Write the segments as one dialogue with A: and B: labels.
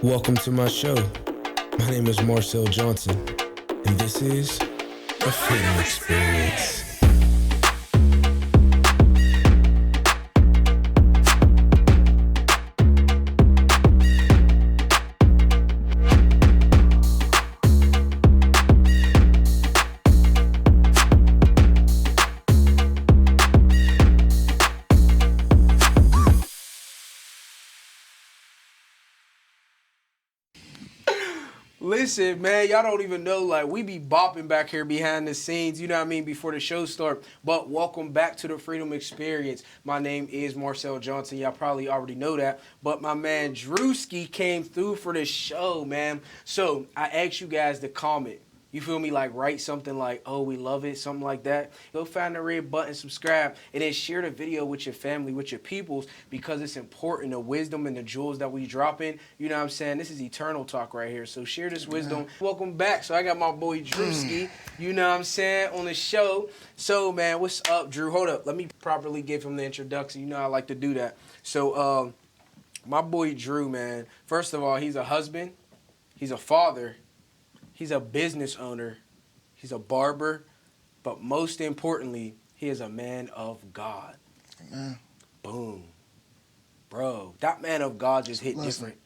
A: Welcome to my show. My name is Marcell Johnson, and this is a Freedom Experience.
B: Listen, man, y'all don't even know, like, we be bopping back here behind the scenes, you know what I mean, before the show start. But welcome back to the Freedom Experience. My name is Marcell Johnson. Y'all probably already know that. But my man Drewski came through for the show, man. So I asked you guys to comment. You feel me? Like, write something like, oh, we love it, something like that. Go find the red button, subscribe, and then share the video with your family, with your peoples, because it's important, the wisdom and the jewels that we drop in. You know what I'm saying? This is eternal talk right here. So share this wisdom. Welcome back. So I got my boy Drewski, you know what I'm saying, on the show. So, man, what's up, Drew? Hold up. Let me properly give him the introduction. You know I like to do that. So, my boy Drew, man, first of all, he's a husband. He's a father. He's a business owner, he's a barber, but most importantly, he is a man of God.
C: Amen.
B: Boom. Bro, that man of God just hit
C: blessing.
B: different.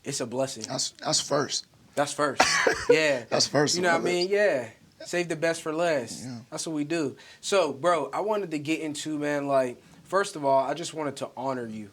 B: It's a blessing.
C: That's first.
B: That's first. Yeah.
C: That's first.
B: You know what I mean? Yeah. Save the best for last.
C: Yeah.
B: That's what we do. So, bro, I wanted to get into, man, like, first of all, I just wanted to honor you.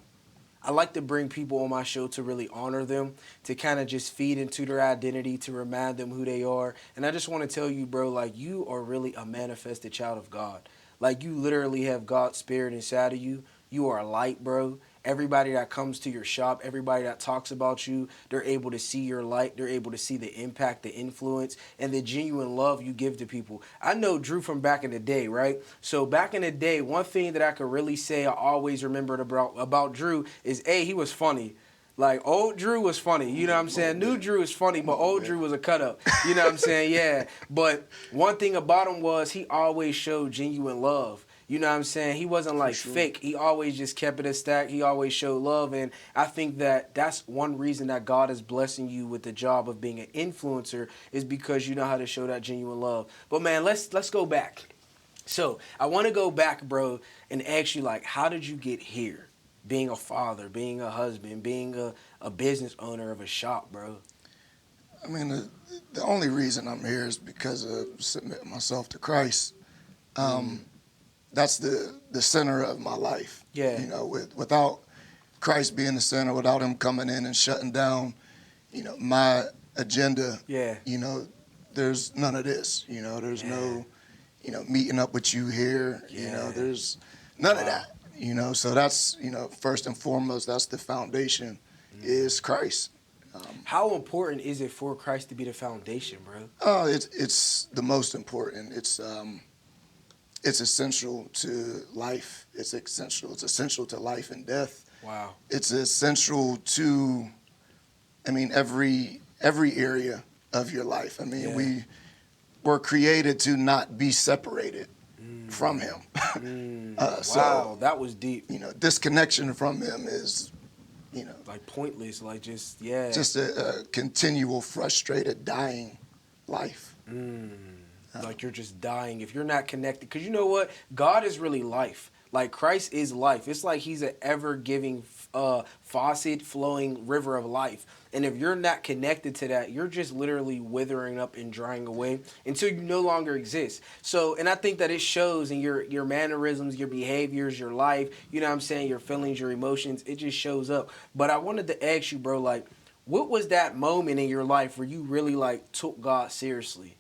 B: I like to bring people on my show to really honor them, to kind of just feed into their identity, to remind them who they are. And I just want to tell you, bro, like, you are really a manifested child of God. Like, you literally have God's spirit inside of you. You are a light, bro. Everybody that comes to your shop, everybody that talks about you, they're able to see your light. They're able to see the impact, the influence, and the genuine love you give to people. I know Drew from back in the day, right? So back in the day, one thing that I could really say I always remembered about Drew is, A, he was funny. Like, old Drew was funny, you know what I'm saying? New Drew is funny, but old Drew was a cut-up, you know what I'm saying? Yeah, but one thing about him was he always showed genuine love. You know what I'm saying? He wasn't like fake. He always just kept it a stack. He always showed love. And I think that that's one reason that God is blessing you with the job of being an influencer, is because you know how to show that genuine love. But man, let's go back. So I want to go back, bro, and ask you, like, how did you get here? Being a father, being a husband, being a business owner of a shop, bro.
C: I mean, the only reason I'm here is because of submitting myself to Christ. That's the center of my life.
B: Yeah.
C: You know, without Christ being the center, without him coming in and shutting down, you know, my agenda,
B: Yeah.
C: you know, there's none of this. You know, there's no, you know, meeting up with you here.
B: Yeah.
C: You know, there's none of that. You know, so that's, you know, first and foremost, that's the foundation is Christ.
B: How important is it for Christ to be the foundation, bro?
C: It's the most important. It's essential to life. It's essential to life and death.
B: Wow.
C: It's essential to, I mean, every area of your life. I mean, we were created to not be separated from him.
B: Wow,
C: so,
B: that was deep.
C: you know, disconnection from him is, you know,
B: Like pointless, like just
C: a continual, frustrated, dying life.
B: Like you're just dying if you're not connected. Because you know what? God is really life. Like Christ is life. It's like he's an ever-giving faucet flowing river of life. And if you're not connected to that, you're just literally withering up and drying away until you no longer exist. So, and I think that it shows in your mannerisms, your behaviors, your life, you know what I'm saying, your feelings, your emotions, it just shows up. But I wanted to ask you, bro, like, what was that moment in your life where you really, like, took God seriously?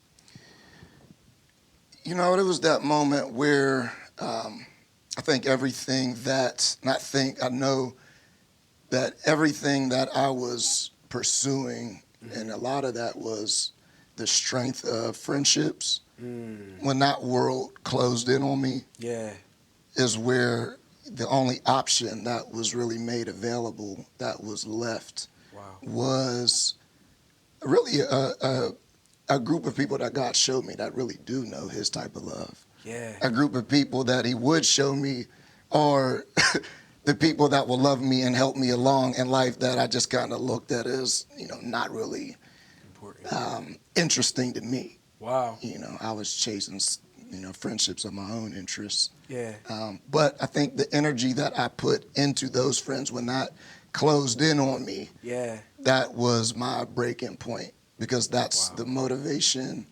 C: You know, it was that moment where I think everything that, I know that everything that I was pursuing, and a lot of that was the strength of friendships, when that world closed in on me, is where the only option that was really made available that was left was really a group of people that God showed me that really do know his type of love.
B: Yeah.
C: A group of people that he would show me, or the people that will love me and help me along in life that I just kind of looked at as, not really interesting to me.
B: Wow.
C: I was chasing, friendships of my own interests.
B: Yeah.
C: But I think the energy that I put into those friends when that closed in on me, that was my breaking point, because that's the motivation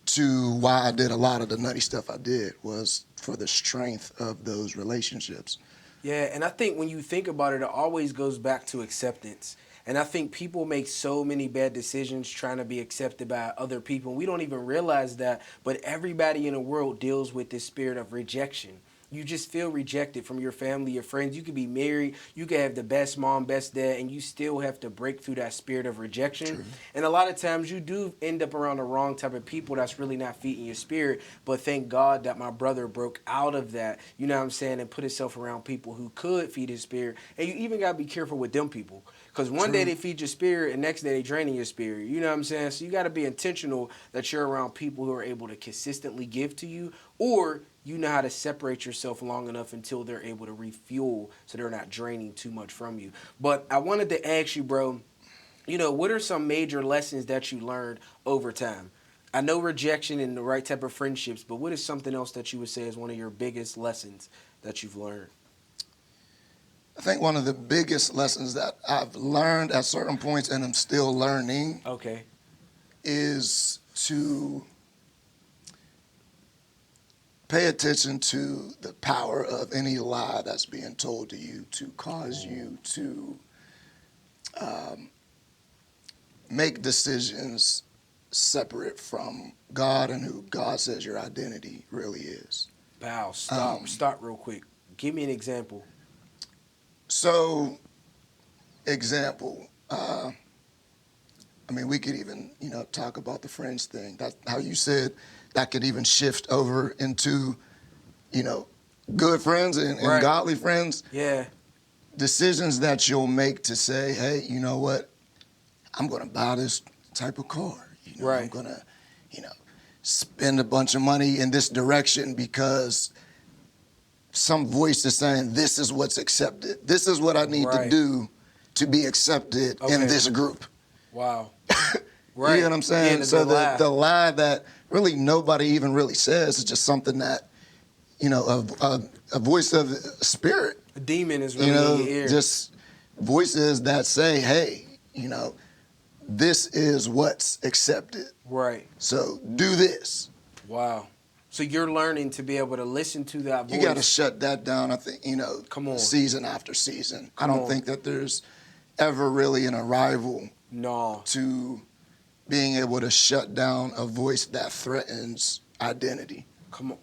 C: to why I did a lot of the nutty stuff I did, was for the strength of those relationships.
B: Yeah, and I think when you think about it, it always goes back to acceptance. And I think people make so many bad decisions trying to be accepted by other people. We don't even realize that, but everybody in the world deals with this spirit of rejection. You just feel rejected from your family, your friends. You could be married, you could have the best mom, best dad, and you still have to break through that spirit of rejection. True. And a lot of times you do end up around the wrong type of people that's really not feeding your spirit. But thank God that my brother broke out of that, you know what I'm saying, and put himself around people who could feed his spirit. And you even got to be careful with them people. Because one day they feed your spirit and next day they draining your spirit. You know what I'm saying? So you got to be intentional that you're around people who are able to consistently give to you, or you know how to separate yourself long enough until they're able to refuel so they're not draining too much from you. But I wanted to ask you, bro, what are some major lessons that you learned over time? I know rejection and the right type of friendships, but what is something else that you would say is one of your biggest lessons that you've learned?
C: I think one of the biggest lessons that I've learned at certain points, and I'm still learning, is to pay attention to the power of any lie that's being told to you to cause you to make decisions separate from God and who God says your identity really is.
B: Wow, stop real quick. Give me an example.
C: So, example, we could even, talk about the friends thing. That's how you said that could even shift over into, good friends and godly friends.
B: Yeah.
C: Decisions that you'll make to say, hey, you know what? I'm going to buy this type of car. I'm going to, spend a bunch of money in this direction because some voice is saying, this is what's accepted. This is what I need to do to be accepted in this group.
B: Wow.
C: You know what I'm saying? So the lie that really nobody even really says is just something that, a voice of spirit.
B: A demon is really in your ear.
C: Just voices that say, hey, this is what's accepted.
B: Right.
C: So do this.
B: Wow. So you're learning to be able to listen to that voice.
C: You got to shut that down, I think,
B: Come on.
C: Season after season. I don't think that there's ever really an arrival to being able to shut down a voice that threatens identity.
B: Come on.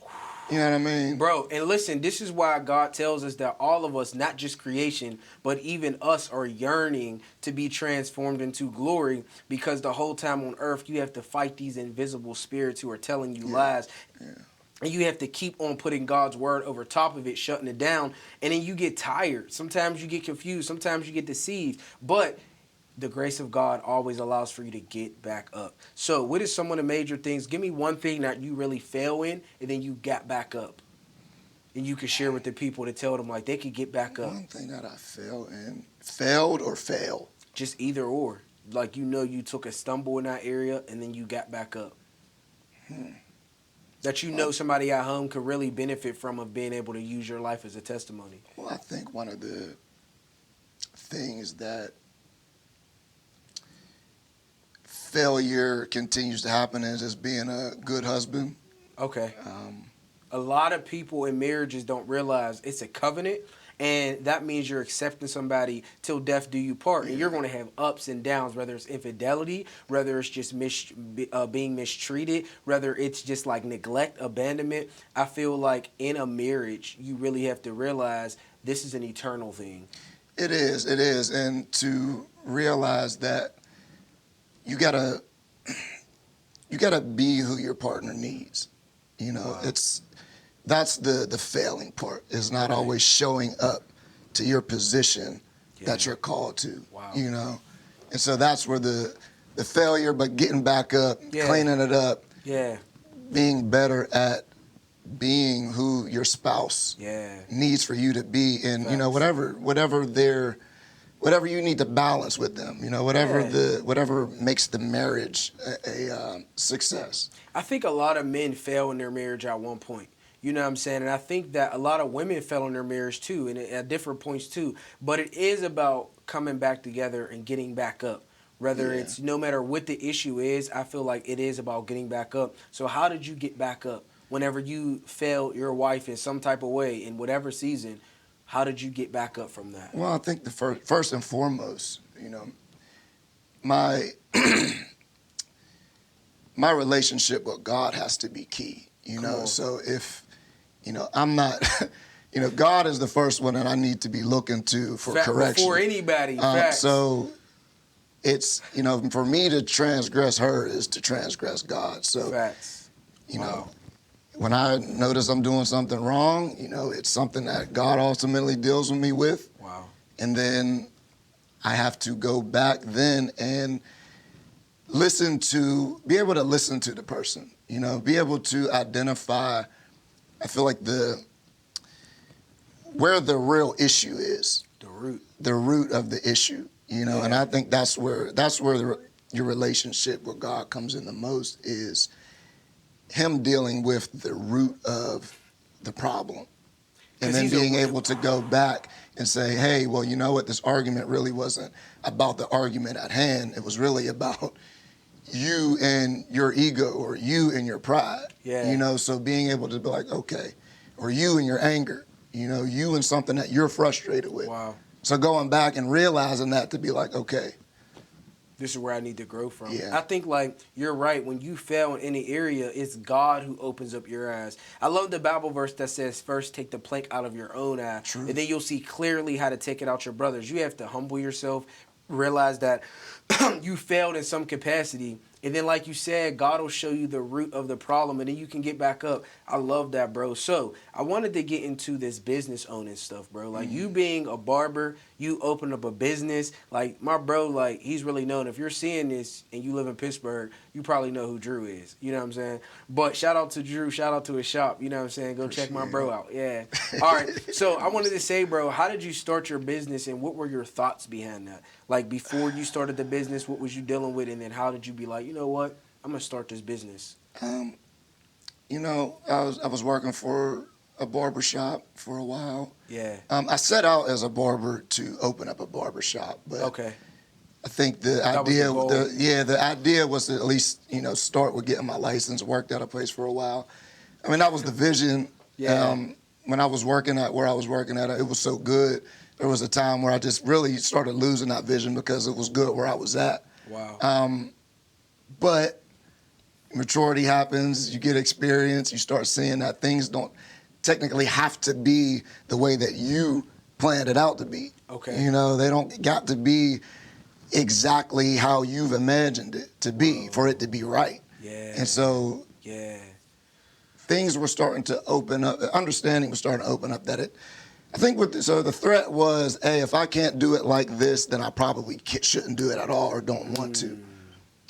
C: You know what I mean?
B: Bro, and listen, this is why God tells us that all of us, not just creation, but even us are yearning to be transformed into glory, because the whole time on earth, you have to fight these invisible spirits who are telling you lies. Yeah. And you have to keep on putting God's word over top of it, shutting it down. And then you get tired. Sometimes you get confused. Sometimes you get deceived. But the grace of God always allows for you to get back up. So what is some of the major things? Give me one thing that you really fail in, and then you got back up. And you can share with the people to tell them, like, they could get back up.
C: One thing that I failed or failed?
B: Just either or. Like, you took a stumble in that area, and then you got back up. That somebody at home could really benefit from, of being able to use your life as a testimony.
C: Well, I think one of the things that failure continues to happen is just being a good husband.
B: Okay. A lot of people in marriages don't realize it's a covenant, and that means you're accepting somebody till death do you part. And you're going to have ups and downs, whether it's infidelity, whether it's just being mistreated, whether it's just like neglect, abandonment. I feel like in a marriage, you really have to realize this is an eternal thing.
C: It is. And to realize that you gotta be who your partner needs. Wow. That's the failing part, is not always showing up to your position that you're called to.
B: Wow.
C: And so that's where the failure, but getting back up, cleaning it up, being better at being who your spouse
B: Yeah.
C: needs for you to be, and you know,
B: Facts.
C: whatever you need to balance with them, you know, whatever
B: Yeah.
C: whatever makes the marriage a success.
B: I think a lot of men fail in their marriage at one point. You know what I'm saying? And I think that a lot of women fail in their marriage too, and at different points too. But it is about coming back together and getting back up. Whether
C: Yeah.
B: it's no matter what the issue is, I feel like it is about getting back up. So how did you get back up? Whenever you failed your wife in some type of way in whatever season, how did you get back up from that?
C: Well, I think the first and foremost, you know, my my relationship with God has to be key. You
B: Come
C: know,
B: on.
C: so if you know, I'm not, you know, God is the first one that I need to be looking to for correction.
B: Before anybody. Facts.
C: So it's, you know, for me to transgress her is to transgress God. So,
B: Facts.
C: you
B: Wow.
C: know, when I notice I'm doing something wrong, you know, it's something that God ultimately deals with me with.
B: Wow.
C: And then I have to go back then and be able to listen to the person, you know, be able to identify, I feel like where the real issue is. The root of the issue, you know,
B: Yeah.
C: and I think that's where your relationship with God comes in the most, is him dealing with the root of the problem. And
B: 'Cause
C: then
B: he's a-
C: being able to go back and say, hey, well, you know what, this argument really wasn't about the argument at hand. It was really about you and your ego, or you and your pride.
B: Yeah.
C: You know, so being able to be like, okay, or you and your anger, you know, you and something that you're frustrated with.
B: Wow.
C: So going back and realizing that, to be like, okay,
B: This is where I need to grow from.
C: Yeah.
B: I think, like, you're right. When you fail in any area, it's God who opens up your eyes. I love the Bible verse that says, first take the plank out of your own eye.
C: True.
B: And then you'll see clearly how to take it out your brother's. You have to humble yourself, realize that you failed in some capacity. And then, like you said, God will show you the root of the problem, and then you can get back up. I love that, bro. So I wanted to get into this business owning stuff, bro. Like, you being a barber, you open up a business. Like, my bro, like, he's really known. If you're seeing this and you live in Pittsburgh, you probably know who Drew is. You know what I'm saying? But shout out to Drew. Shout out to his shop. You know what I'm saying? Go check my bro out. Yeah. All right. So I wanted to say, bro, how did you start your business, and what were your thoughts behind that? Like, before you started the business, what was you dealing with? And then how did you be like, you know what? I'm going to start this business.
C: you know, I was working for a barber shop for a while.
B: Yeah.
C: I set out as a barber to open up a barber shop, but
B: Okay.
C: I think the
B: That was the goal.
C: the idea was to at least, you know, start with getting my license, worked at a place for a while. I mean, that was the vision.
B: Yeah.
C: When I was working at where I was working at, it was so good. There was a time where I just really started losing that vision because it was good where I was at.
B: Wow.
C: But maturity happens, you get experience, you start seeing that things don't technically have to be the way that you planned it out to be.
B: Okay.
C: You know, they don't got to be exactly how you've imagined it to be for it to be right.
B: Yeah.
C: And so
B: Yeah.
C: things were starting to open up, understanding was starting to open up that I think so the threat was, hey, if I can't do it like this, then I probably shouldn't do it at all or don't want to.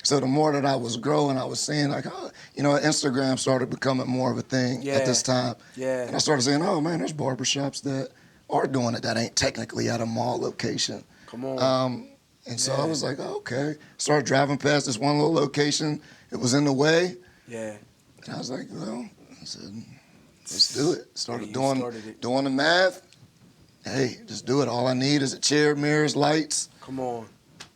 C: So the more that I was growing, I was seeing like, oh, you know, Instagram started becoming more of a thing at this time.
B: Yeah.
C: And I started saying, oh man, there's barbershops that are doing it that ain't technically at a mall location.
B: Come on.
C: And so I was like, oh, okay. Started driving past this one little location. It was in the way.
B: Yeah.
C: And I was like, well, I said, let's do it. Started
B: You
C: doing
B: started it.
C: the math. Hey, just do it. All I need is a chair, mirrors, lights.
B: Come on.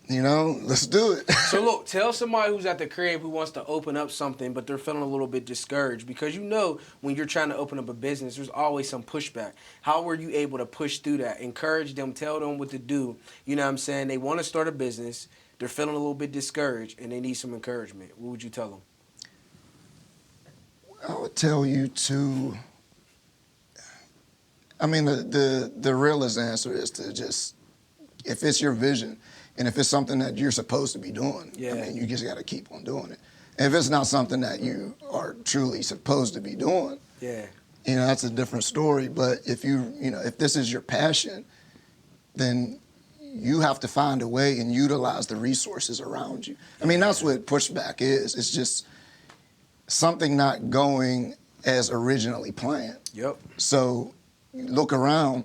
C: You know, let's do it.
B: So look, tell somebody who's at the crib who wants to open up something, but they're feeling a little bit discouraged, because you know when you're trying to open up a business, there's always some pushback. How were you able to push through that? Encourage them, tell them what to do. You know what I'm saying? They want to start a business, they're feeling a little bit discouraged, and they need some encouragement. What would you tell them?
C: I would tell you to, I mean, the realest answer is to just, if it's your vision, and if it's something that you're supposed to be doing,
B: Yeah.
C: I mean, you just got to keep on doing it. And if it's not something that you are truly supposed to be doing,
B: Yeah.
C: you know, that's a different story. But if if this is your passion, then you have to find a way and utilize the resources around you. I mean, that's what pushback is. It's just something not going as originally planned.
B: Yep.
C: So look around,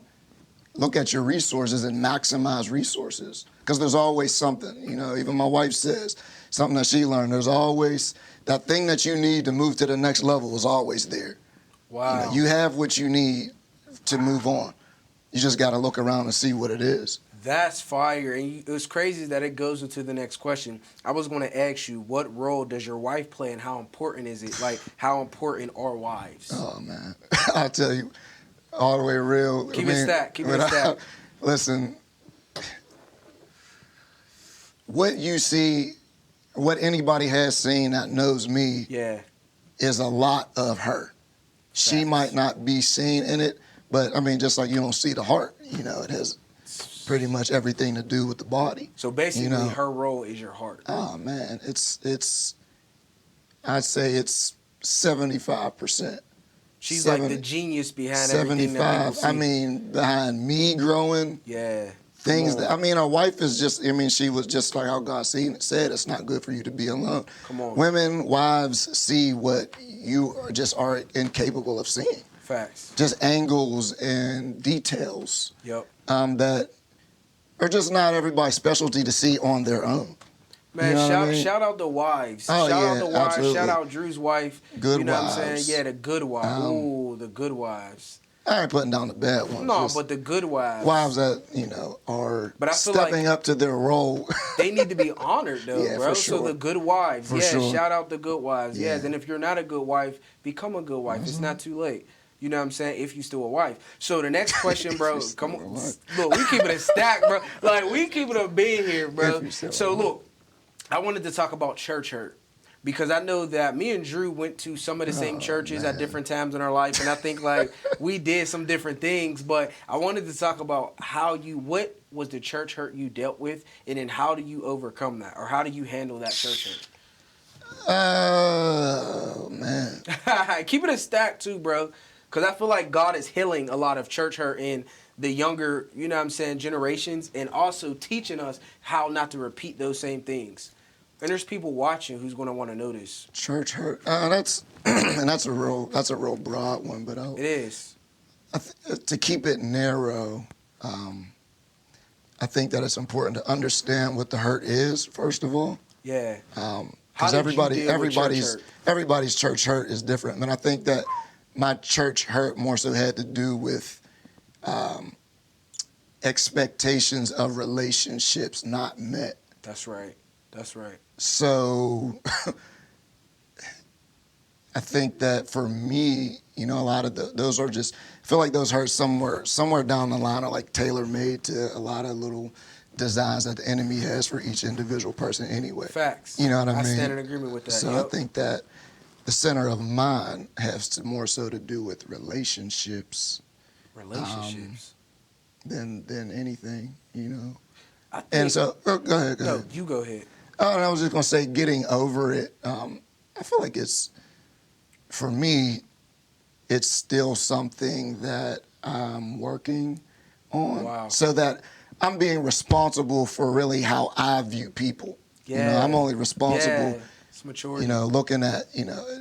C: look at your resources and maximize resources. Because there's always something, even my wife says, something that she learned, there's always, that thing that you need to move to the next level is always there.
B: Wow.
C: You have what you need to move on. You just got to look around and see what it is.
B: That's fire. And it was crazy that it goes into the next question. I was going to ask you, what role does your wife play and how important is it? Like, how important are wives?
C: Oh, man. I'll tell you, all the way real.
B: Keep it stacked. Keep it stacked.
C: Listen, what you see, what anybody has seen that knows me is a lot of her. She might not be seen in it, but, just like you don't see the heart, it has pretty much everything to do with the body.
B: So basically, her role is your heart.
C: Oh, man, I'd say it's 75%.
B: She's like the genius behind everything that people see.
C: Behind me growing.
B: Yeah.
C: Things that, our wife is just, she was just like how God said, it's not good for you to be alone.
B: Come on.
C: Women, wives see what you are incapable of seeing.
B: Facts.
C: Just angles and details.
B: Yep.
C: That are just not everybody's specialty to see on their own.
B: Man, shout out the wives.
C: Oh,
B: shout out the wives.
C: Absolutely.
B: Are out Drew's wife.
C: Good
B: you know
C: wives.
B: what I'm saying? Yeah, the good wives. Ooh, the good wives.
C: I ain't putting down the bad ones.
B: No, but the good wives.
C: Wives that, are stepping up to their role.
B: They need to be honored, though, bro.
C: For sure.
B: So the good wives.
C: For sure.
B: Shout out the good wives.
C: Yeah.
B: Yes, and if you're not a good wife, become a good wife. It's not too late. You know what I'm saying? If you still a wife. So the next question, bro, come on. Look, we keep it a stack, bro. Like, we keep it a bean here, bro. So look, I wanted to talk about church hurt. Because I know that me and Drew went to some of the same churches at different times in our life. And I think, we did some different things. But I wanted to talk about what was the church hurt you dealt with? And then how do you overcome that? Or how do you handle that church hurt?
C: Oh, man.
B: Keep it a stack, too, bro. Because I feel like God is healing a lot of church hurt in the younger, generations. And also teaching us how not to repeat those same things. And there's people watching who's going to want to know this.
C: Church hurt. That's a real broad one, but
B: it is.
C: To keep it narrow, I think that it's important to understand what the hurt is first of all.
B: Yeah.
C: Because everybody's church hurt is different, and I think that my church hurt more so had to do with expectations of relationships not met.
B: That's right.
C: So I think that for me, a lot of those are just, I feel like those hurt somewhere down the line are like tailor-made to a lot of little designs that the enemy has for each individual person anyway.
B: Facts.
C: You know what I mean?
B: I stand in agreement with that.
C: So I think that the center of mine has more so to do with relationships. Than anything, And so, go ahead.
B: No, you go ahead.
C: Oh, and I was just going to say, getting over it, I feel like for me, it's still something that I'm working on.
B: Wow.
C: So that I'm being responsible for really how I view people.
B: Yeah.
C: I'm only responsible,
B: yeah. It's maturity.
C: Looking at,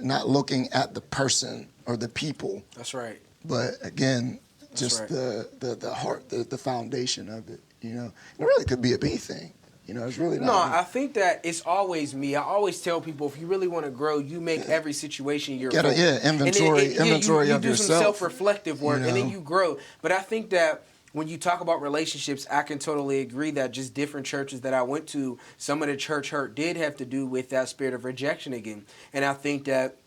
C: not looking at the person or the people.
B: That's right.
C: But again, just the heart, the foundation of it, It really could be a B thing. It's really not.
B: No, I think that it's always me. I always tell people, if you really want to grow, you make every situation your own.
C: Inventory of yourself.
B: You do some self-reflective work, and then you grow. But I think that when you talk about relationships, I can totally agree that just different churches that I went to, some of the church hurt did have to do with that spirit of rejection again. And I think that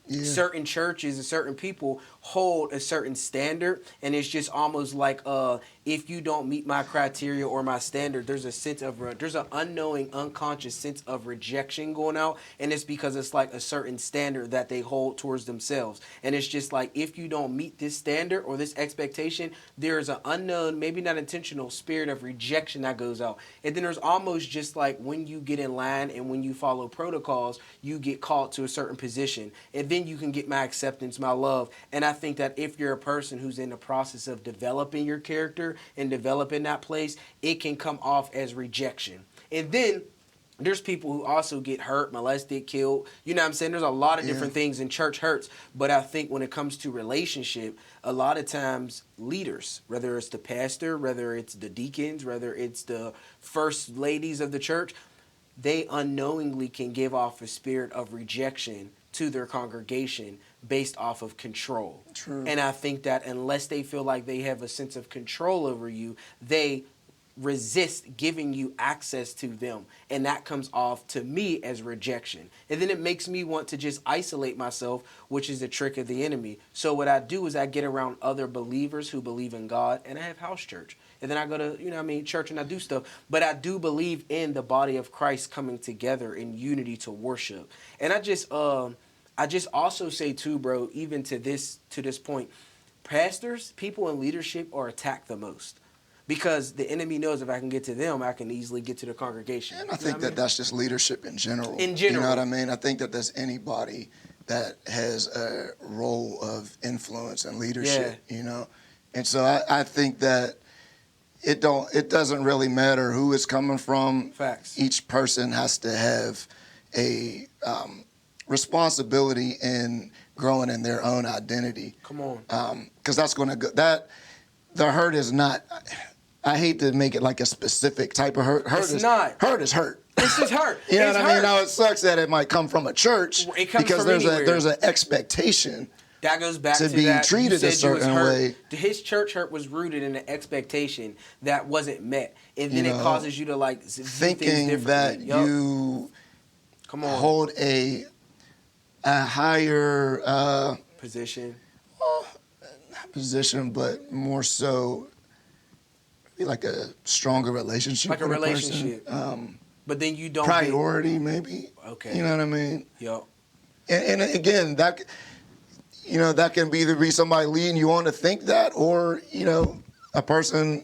B: certain churches and certain people hold a certain standard, and it's just almost like if you don't meet my criteria or my standard, there's an unknowing, unconscious sense of rejection going out, and it's because it's like a certain standard that they hold towards themselves, and it's just like, if you don't meet this standard or this expectation, there's an unknown, maybe not intentional spirit of rejection that goes out. And then there's almost just like when you get in line and when you follow protocols, you get called to a certain position, and then you can get my acceptance, my love. And I think that if you're a person who's in the process of developing your character and developing that place, it can come off as rejection. And then There's people who also get hurt, molested, killed. You know what I'm saying? There's a lot of different things in church hurts. But I think when it comes to relationship, a lot of times leaders, whether it's the pastor, whether it's the deacons, whether it's the first ladies of the church, they unknowingly can give off a spirit of rejection to their congregation based off of control.
C: True.
B: And I think that unless they feel like they have a sense of control over you, they resist giving you access to them, and that comes off to me as rejection, and then it makes me want to just isolate myself, which is a trick of the enemy. So what I do is I get around other believers who believe in God, and I have house church, and then I go to church, and I do stuff. But I do believe in the body of Christ coming together in unity to worship. And I just also say too, bro, even to this point, pastors, people in leadership are attacked the most. Because the enemy knows if I can get to them, I can easily get to the congregation.
C: And I think that's just leadership in general.
B: In general.
C: You know what I mean? I think that there's anybody that has a role of influence and leadership, you know? And so I think that it doesn't really matter who it's coming from.
B: Facts.
C: Each person has to have a responsibility in growing in their own identity.
B: Come on.
C: Because that's going to go, the hurt is not... I hate to make it like a specific type of hurt. Hurt is hurt.
B: It's just hurt.
C: You know what I mean? Now it sucks that it might come from a church because there's an expectation
B: that goes back to
C: be treated a certain way.
B: His church hurt was rooted in an expectation that wasn't met, and then it causes you to like
C: thinking that you hold a higher
B: position.
C: Not position, but more so. Like a stronger relationship.
B: Like a relationship. But then you don't
C: priority maybe.
B: Okay.
C: You know what I mean?
B: Yep.
C: And again, that can either be somebody leading you on to think that, or a person's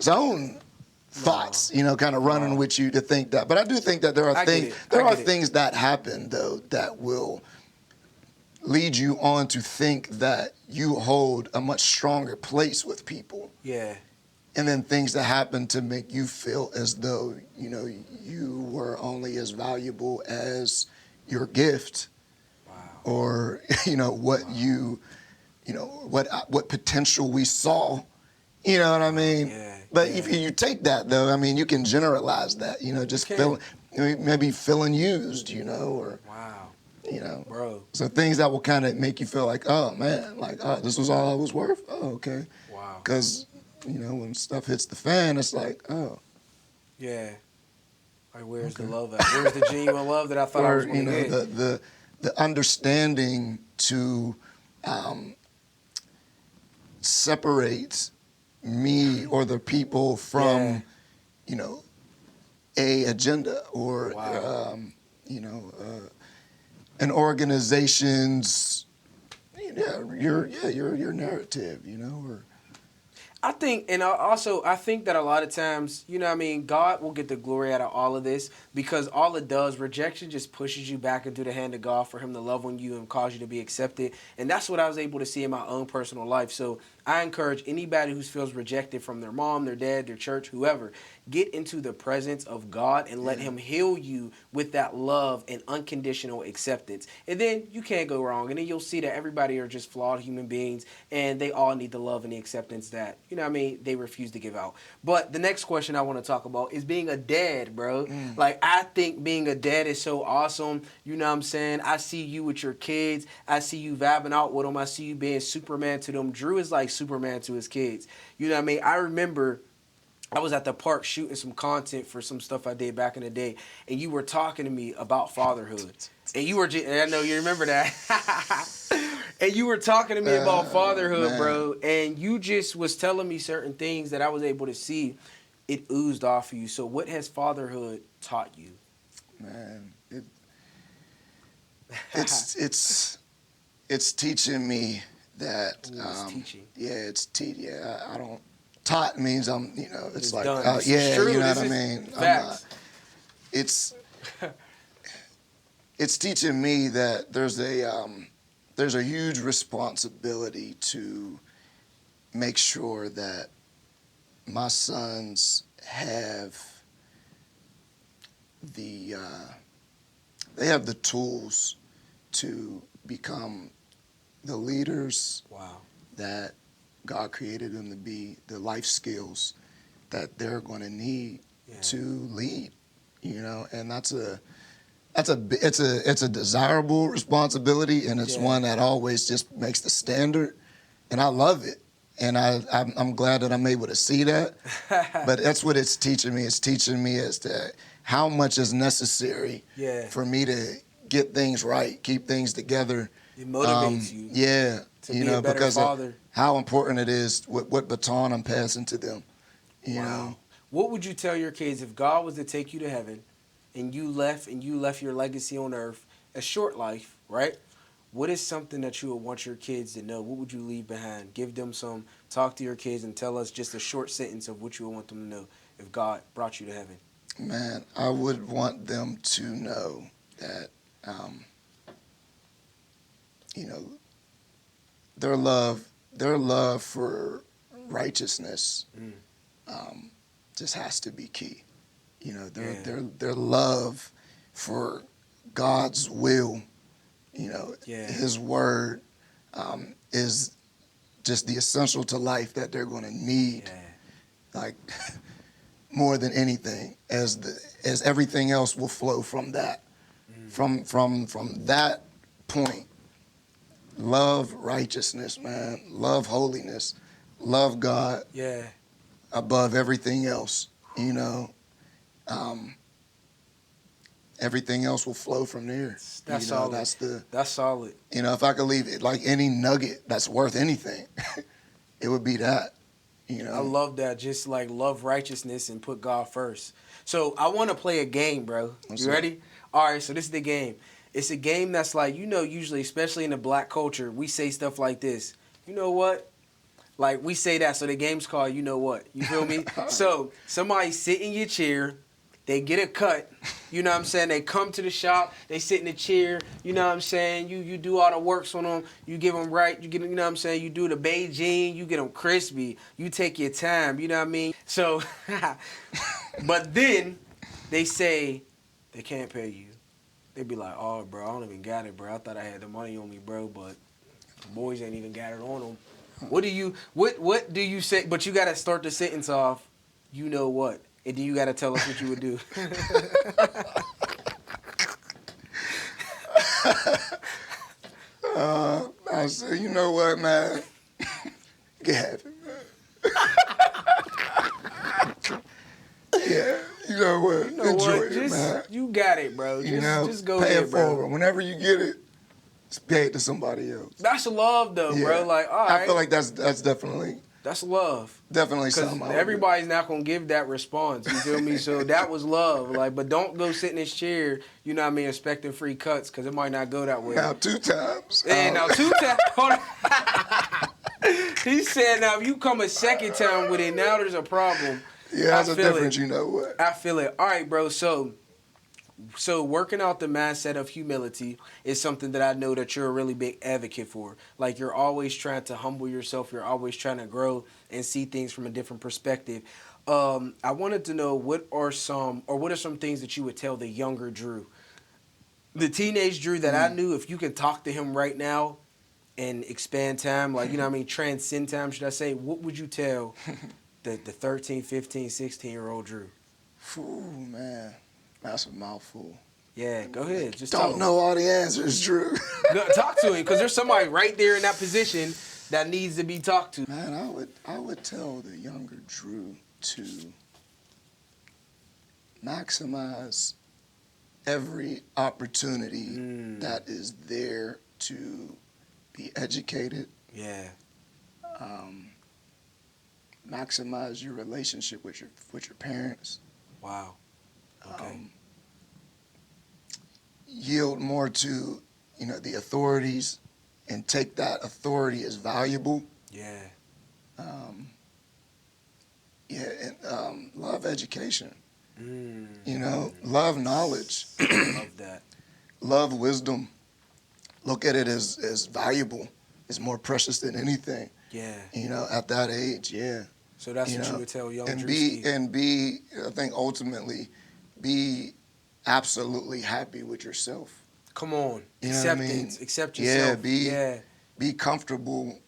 C: own thoughts, kind of running with you to think that. But I do think that there are things that happen though that will lead you on to think that you hold a much stronger place with people.
B: Yeah.
C: And then things that happen to make you feel as though, you were only as valuable as your gift.
B: Wow.
C: Or, what potential we saw. You know what I mean?
B: Yeah.
C: But if you take that, though, I mean, you can generalize that, just maybe feeling used, or.
B: Wow. Bro.
C: So things that will kind of make you feel like, oh, man, like, oh, this was all I was worth? Oh, okay.
B: Wow.
C: Because... when stuff hits the fan, it's like, oh.
B: Yeah. Like, where's the love at? Where's the genuine love that I thought I was going to get?
C: The understanding to separate me or the people from, a agenda or, an organization's, your narrative, or.
B: I think that a lot of times, God will get the glory out of all of this, because all it does, rejection just pushes you back into the hand of God for him to love on you and cause you to be accepted. And that's what I was able to see in my own personal life. So I encourage anybody who feels rejected from their mom, their dad, their church, whoever, get into the presence of God and let him heal you with that love and unconditional acceptance. And then you can't go wrong. And then you'll see that everybody are just flawed human beings, and they all need the love and the acceptance that, they refuse to give out. But the next question I want to talk about is being a dad, bro. Like, I think being a dad is so awesome. You know what I'm saying? I see you with your kids. I see you vibing out with them. I see you being Superman to them. Drew is like Superman to his kids. You know what I mean? I remember I was at the park shooting some content for some stuff I did back in the day, and you were talking to me about fatherhood. And you were, and I know you remember that. And you were talking to me about fatherhood, bro. And you just was telling me certain things that I was able to see. It oozed off of you. So what has fatherhood taught you?
C: Man, it's teaching me that.
B: It's teaching.
C: Yeah, it's I don't. Taught means I'm. It's like.
B: Done.
C: You know what I mean.
B: Facts.
C: It's teaching me that there's a huge responsibility to make sure that my sons have they have the tools to become the leaders
B: Wow.
C: that God created them to be, the life skills that they're going to need to lead, and it's a desirable responsibility, and it's one that always just makes the standard, and I love it, and I'm glad that I'm able to see that, but that's what it's teaching me. It's teaching me as to how much is necessary for me to get things right, keep things together.
B: It motivates you.
C: Yeah,
B: to be a better
C: because
B: father.
C: of how important it is, what baton I'm passing to them. You know?
B: What would you tell your kids if God was to take you to heaven and you left your legacy on earth, a short life, right? What is something that you would want your kids to know? What would you leave behind? Give them talk to your kids and tell us just a short sentence of what you would want them to know if God brought you to heaven.
C: Man, I would want them to know that, their love for righteousness just has to be key. Their love for God's will, His word is just the essential to life that they're going to need, like more than anything, as everything else will flow from that. From that point, love righteousness, man. Love holiness. Love God.
B: Yeah.
C: Above everything else, everything else will flow from there.
B: That's solid. That's solid.
C: If I could leave it like any nugget that's worth anything, it would be that.
B: I love that. Just like love righteousness and put God first. So I want to play a game, bro. You ready? All right. So this is the game. It's a game that's like, usually, especially in the black culture, we say stuff like this. You know what? Like, we say that, so the game's called You Know What. You feel me? So, somebody sit in your chair, they get a cut, you know what I'm saying? They come to the shop, they sit in the chair, you know what I'm saying? You do all the works on them, you give them right, you know what I'm saying? You do the Beijing, you get them crispy, you take your time, you know what I mean? So, but then they say they can't pay you. They be like, oh, bro, I don't even got it, bro. I thought I had the money on me, bro, but the boys ain't even got it on them. What do you say? But you gotta start the sentence off, you know what? And then you gotta tell us what you would do.
C: I say, you know what, man? Get happy, man. Yeah, you know what? Enjoy it, man.
B: You got it, bro. Just go
C: pay
B: ahead,
C: it
B: bro.
C: forward. Whenever you get it, pay it to somebody else.
B: That's love, though, bro. Like, all right.
C: I feel like that's definitely.
B: That's love.
C: Definitely something.
B: Because everybody's not going to give that response. You feel me? So that was love. Like, but don't go sit in this chair, you know what I mean, expecting free cuts because it might not go that way.
C: Now 2 times.
B: Yeah, now 2 times. Hold on. He said now if you come a second time with it, now there's a problem.
C: Yeah, that's a difference, you know what?
B: I feel it. All right, bro. So working out the mindset of humility is something that I know that you're a really big advocate for. Like you're always trying to humble yourself. You're always trying to grow and see things from a different perspective. I wanted to know what are some things that you would tell the younger Drew, the teenage Drew that I knew. If you can talk to him right now and expand time, like, you know what I mean, transcend time, should I say, what would you tell the 13, 15, 16-year-old Drew?
C: Ooh, man. That's a mouthful.
B: Yeah, go ahead. Just
C: don't know all the answers, Drew.
B: Talk to him, because there's somebody right there in that position that needs to be talked to.
C: Man, I would tell the younger Drew to maximize every opportunity that is there to be educated.
B: Yeah.
C: Maximize your relationship with your parents.
B: Wow. Okay.
C: Yield more to, the authorities, and take that authority as valuable.
B: Yeah.
C: And love education. Love knowledge.
B: Love that.
C: Love wisdom. Look at it as valuable. It's more precious than anything.
B: Yeah.
C: At that age, yeah.
B: So that's what you would tell young
C: and
B: Drewski.
C: be, I think ultimately, be absolutely happy with yourself.
B: Come on.
C: You know what I mean?
B: Acceptance. Accept yourself.
C: Be comfortable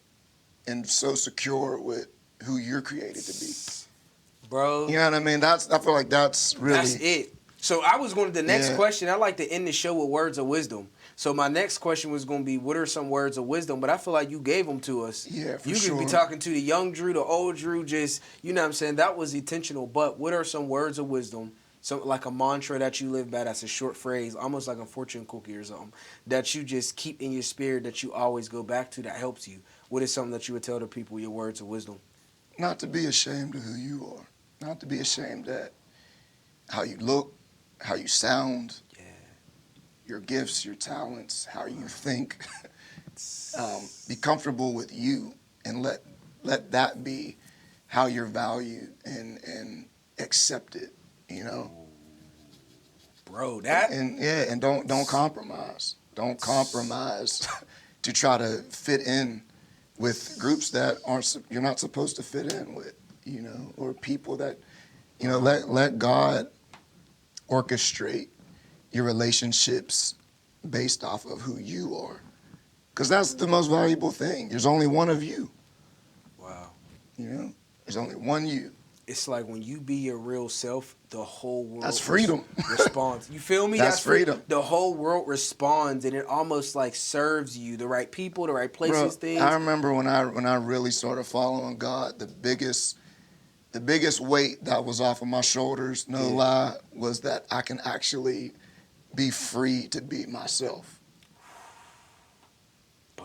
C: and so secure with who you're created to be.
B: Bro.
C: You know what I mean? I feel like that's really...
B: That's it. So I was going to the next question. I like to end the show with words of wisdom. So my next question was going to be, what are some words of wisdom? But I feel like you gave them to us.
C: Yeah, for
B: you
C: sure.
B: You could be talking to the young Drew, the old Drew, just, you know what I'm saying? That was intentional. But what are some words of wisdom? So like a mantra that you live by, that's a short phrase, almost like a fortune cookie or something, that you just keep in your spirit, that you always go back to, that helps you. What is something that you would tell the people, your words of wisdom?
C: Not to be ashamed of who you are. Not to be ashamed at how you look, how you sound, your gifts, your talents, how you think. Be comfortable with you and let that be how you're valued and accepted, you know?
B: Bro, that...
C: And don't compromise. Don't compromise to try to fit in with groups that you're not supposed to fit in with, you know, or people that, you know, let God orchestrate your relationships based off of who you are. Because that's the most valuable thing. There's only one of you.
B: Wow.
C: You know? There's only one you.
B: It's like when you be your real self, the whole world
C: That's freedom.
B: Responds. You feel me?
C: That's freedom.
B: The whole world responds, and it almost like serves you, the right people, the right places,
C: Bro,
B: things.
C: I remember when I really started following God, the biggest weight that was off of my shoulders, no lie, was that I can actually be free to be myself.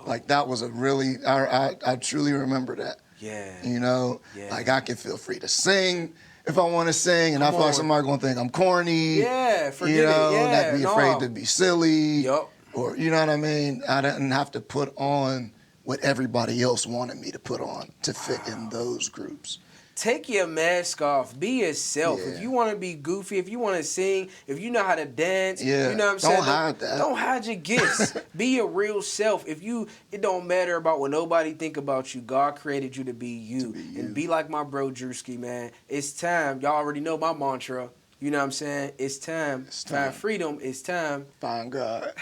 C: Like that was a really, I truly remember that.
B: Yeah.
C: You know, like I can feel free to sing if I want to sing, and I feel like somebody's gonna think I'm corny.
B: Yeah, forget
C: you know,
B: it. Yeah,
C: not be afraid to be silly.
B: Yup.
C: Or you know what I mean? I didn't have to put on what everybody else wanted me to put on to fit in those groups.
B: Take your mask off. Be yourself.
C: Yeah.
B: If you want to be goofy, if you want to sing, if you know how to dance, you know what I'm saying?
C: Don't hide that.
B: Don't hide your gifts. Be your real self. It don't matter about what nobody think about you. God created you to be you. And be like my bro Drewski, man. It's time. Y'all already know my mantra. You know what I'm saying? It's time. Find freedom. It's time.
C: Find God.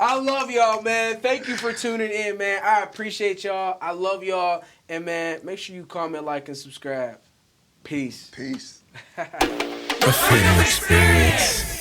B: I love y'all, man. Thank you for tuning in, man. I appreciate y'all. I love y'all. And, man, make sure you comment, like, and subscribe. Peace.
C: Peace.
A: A freedom experience.